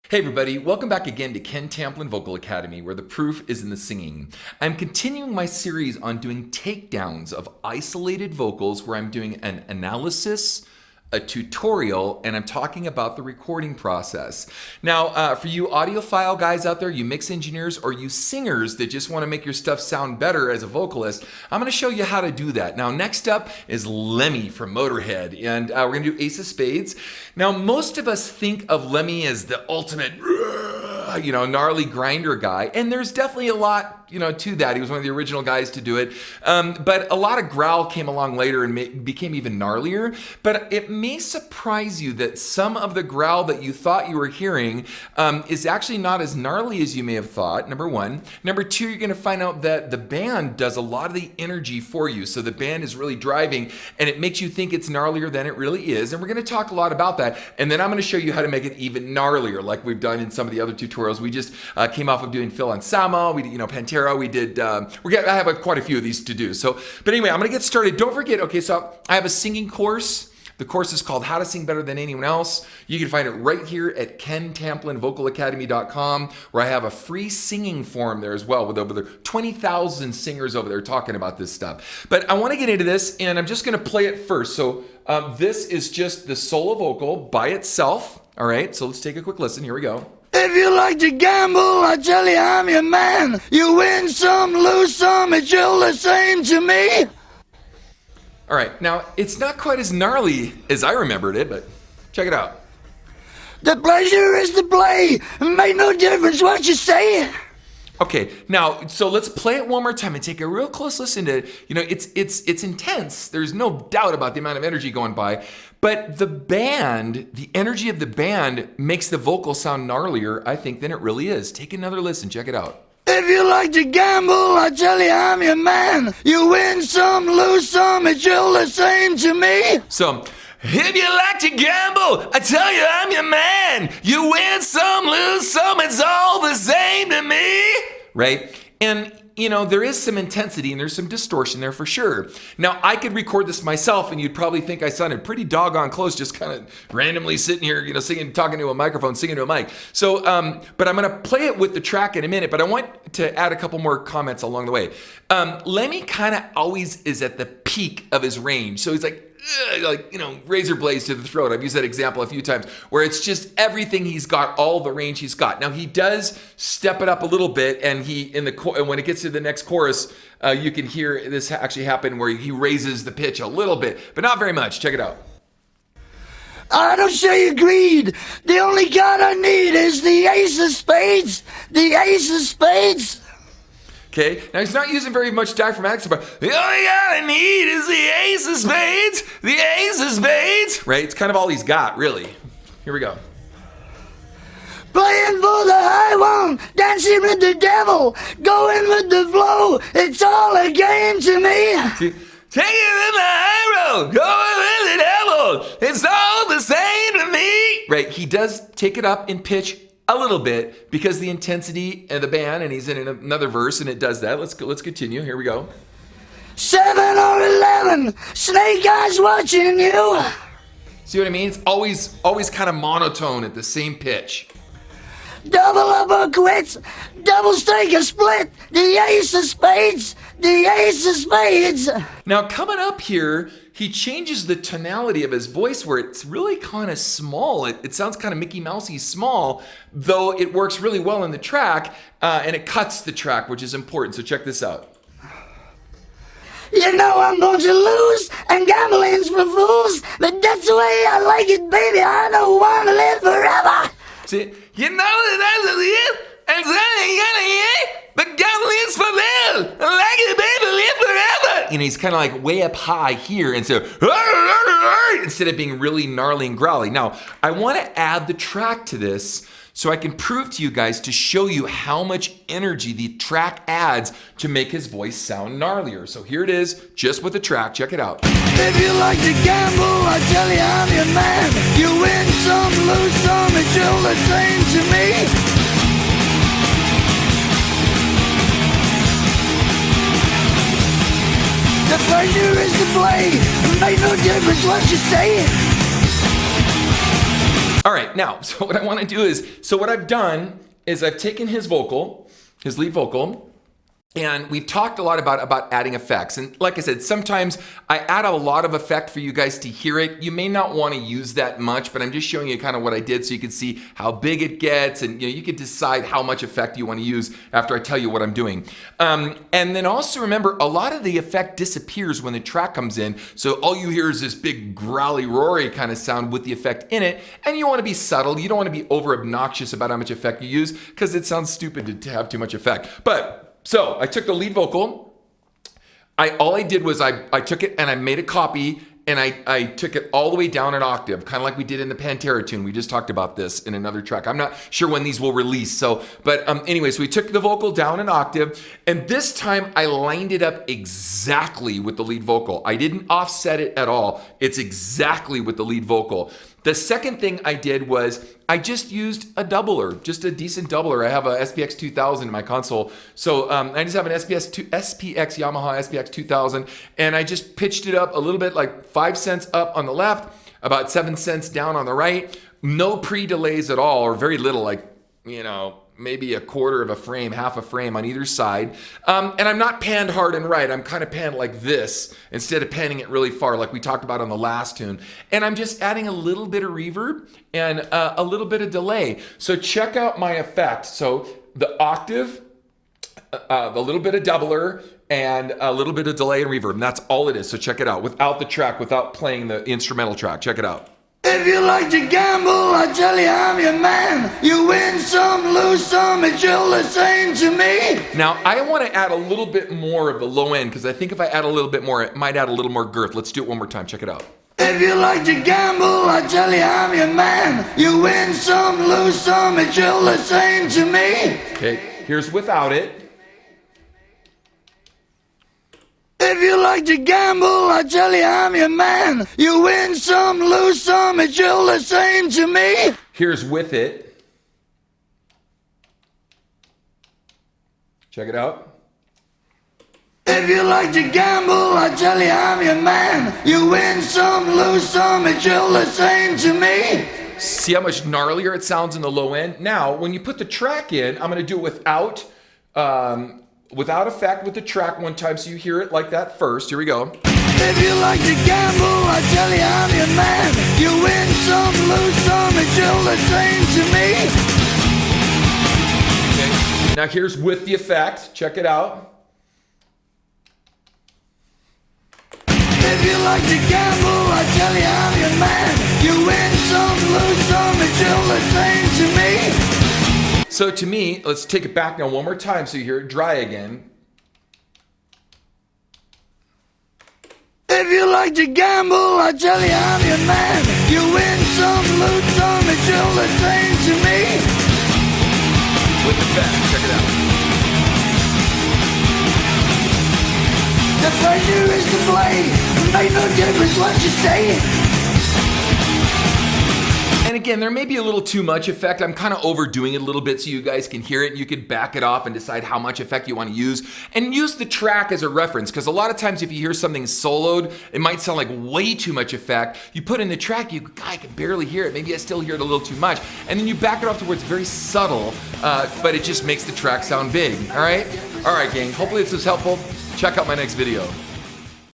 Hey everybody, welcome back again to Ken Tamplin Vocal Academy, where the proof is in the singing. I'm continuing my series on doing takedowns of isolated vocals where I'm doing an analysis, a tutorial, and I'm talking about the recording process. Now, for you audiophile guys out there, you mix engineers, or you singers that just want to make your stuff sound better as a vocalist, I'm going to show you how to do that. Now, next up is Lemmy from Motorhead, and we're going to do Ace of Spades. Now, most of us think of Lemmy as the ultimate, gnarly grinder guy, and there's definitely a lot, to that. He was one of the original guys to do it, but a lot of growl came along later and became even gnarlier. But it may surprise you that some of the growl that you thought you were hearing is actually not as gnarly as you may have thought, number one. Number two, you're going to find out that the band does a lot of the energy for you. So the band is really driving, and it makes you think it's gnarlier than it really is. And we're going to talk a lot about that. And then I'm going to show you how to make it even gnarlier, like we've done in some of the other tutorials. We just came off of doing Phil and Sama. We did, Pantera. We did. I have quite a few of these to do. So, but anyway, I'm going to get started. Don't forget. Okay, so I have a singing course. The course is called How to Sing Better Than Anyone Else. You can find it right here at KenTamplinVocalAcademy.com, where I have a free singing forum there as well with over 20,000 singers over there talking about this stuff. But I want to get into this, and I'm just going to play it first. So this is just the solo vocal by itself. All right, so let's take a quick listen. Here we go. If you like to gamble, I tell you I'm your man. You win some, lose some, it's all the same to me. All right, now it's not quite as gnarly as I remembered it, but check it out. The pleasure is to play. Make no difference what you say. Okay, now, so let's play it one more time and take a real close listen to it. It's intense. There's no doubt about the amount of energy going by. But the band, the energy of the band makes the vocal sound gnarlier, I think, than it really is. Take another listen. Check it out. If you like to gamble, I tell you I'm your man. You win some, lose some, it's all the same to me. So, if you like to gamble, I tell you I'm your man. You win some, lose some, it's all the same to me. Right? And, there is some intensity and there's some distortion there for sure. Now, I could record this myself and you'd probably think I sounded pretty doggone close, just kind of randomly sitting here, singing, talking to a microphone, singing to a mic. So, but I'm going to play it with the track in a minute, but I want to add a couple more comments along the way. Lemmy kind of always is at the peak of his range. So he's like, razor blades to the throat. I've used that example a few times where it's just everything he's got, all the range he's got. Now he does step it up a little bit, and when it gets to the next chorus, you can hear this actually happen where he raises the pitch a little bit, but not very much. Check it out. I don't say agreed. The only card I need is the Ace of Spades. The Ace of Spades. Okay, now he's not using very much diaphragmatic, but the only guy I need is the Ace of Spades, the Ace of Spades. Right, it's kind of all he's got, really. Here we go. Playing for the high one, dancing with the devil, going with the flow, it's all a game to me. Take it in the high road, going with the devil, it's all the same to me. Right, he does take it up in pitch a little bit because the intensity of the band, and he's in another verse and it does that. Let's continue. Here we go. 7 or 11, snake eyes watching you. See what I mean? It's always kind of monotone at the same pitch. Double up or quits, double stake or split, the Ace of Spades, the Ace of Spades. Now coming up here, he changes the tonality of his voice where it's really kind of small. It sounds kind of Mickey Mousey small, though it works really well in the track, and it cuts the track, which is important. So check this out. You know I'm going to lose, and gambling's for fools, but that's the way I like it, baby. I don't want to live forever. See, you know that that's it, and but gambling's for them. I like it, baby, live forever. He's kind of like way up high here, and so instead of being really gnarly and growly. Now, I want to add the track to this so I can prove to you guys, to show you how much energy the track adds to make his voice sound gnarlier. So here it is, just with the track. Check it out. If you like to gamble, I tell you I'm your man. You win some, lose some, it's all the same to me. The pleasure is to play. Make no difference what you say. All right, now, so what I want to do is, so what I've done is I've taken his vocal, his lead vocal, and we've talked a lot about adding effects. And like I said, sometimes I add a lot of effect for you guys to hear it. You may not want to use that much, but I'm just showing you kind of what I did so you can see how big it gets, and you can decide how much effect you want to use after I tell you what I'm doing. And then also remember, a lot of the effect disappears when the track comes in. So all you hear is this big growly, roary kind of sound with the effect in it. And you want to be subtle. You don't want to be over obnoxious about how much effect you use because it sounds stupid to have too much effect. So I took the lead vocal. All I did was I took it and I made a copy, and I took it all the way down an octave, kind of like we did in the Pantera tune. We just talked about this in another track. I'm not sure when these will release. Anyway, so we took the vocal down an octave, and this time I lined it up exactly with the lead vocal. I didn't offset it at all. It's exactly with the lead vocal. The second thing I did was I just used a doubler, just a decent doubler. I have a SPX 2000 in my console. So I just have an SPX Yamaha SPX 2000, and I just pitched it up a little bit, like 5 cents up on the left, about 7 cents down on the right. No pre-delays at all, or very little, like, maybe a quarter of a frame, half a frame on either side. And I'm not panned hard and right. I'm kind of panned like this instead of panning it really far like we talked about on the last tune. And I'm just adding a little bit of reverb and a little bit of delay. So check out my effect. So the octave, a little bit of doubler, and a little bit of delay and reverb. And that's all it is. So check it out without the track, without playing the instrumental track. Check it out. If you like to gamble, I tell you I'm your man. You win some, lose some, it's all the same to me. Now, I want to add a little bit more of the low end, because I think if I add a little bit more, it might add a little more girth. Let's do it one more time. Check it out. If you like to gamble, I tell you I'm your man. You win some, lose some, it's all the same to me. Okay, here's without it. If you like to gamble, I tell you I'm your man. You win some, lose some, it's all the same to me. Here's with it. Check it out. If you like to gamble, I tell you I'm your man. You win some, lose some, it's all the same to me. See how much gnarlier it sounds in the low end? Now, when you put the track in, I'm going to do it without effect with the track one time, so you hear it like that first. Here we go. If you like to gamble, I tell you I'm your man. You win some, lose some, it's all the same to me. Okay. Now here's with the effect. Check it out. If you like to gamble, I tell you I'm your man. You win some, lose some, it's all the same to me. So to me, let's take it back now one more time so you hear it dry again. If you like to gamble, I tell you I'm your man. You win some, lose some, it's all the same to me. With the back, check it out. The pressure is to play. It make no difference what you say. And again, there may be a little too much effect. I'm kind of overdoing it a little bit so you guys can hear it. You could back it off and decide how much effect you want to use. And use the track as a reference, because a lot of times if you hear something soloed, it might sound like way too much effect. You put in the track, I can barely hear it. Maybe I still hear it a little too much. And then you back it off to where it's very subtle, but it just makes the track sound big. All right? All right, gang. Hopefully this was helpful. Check out my next video.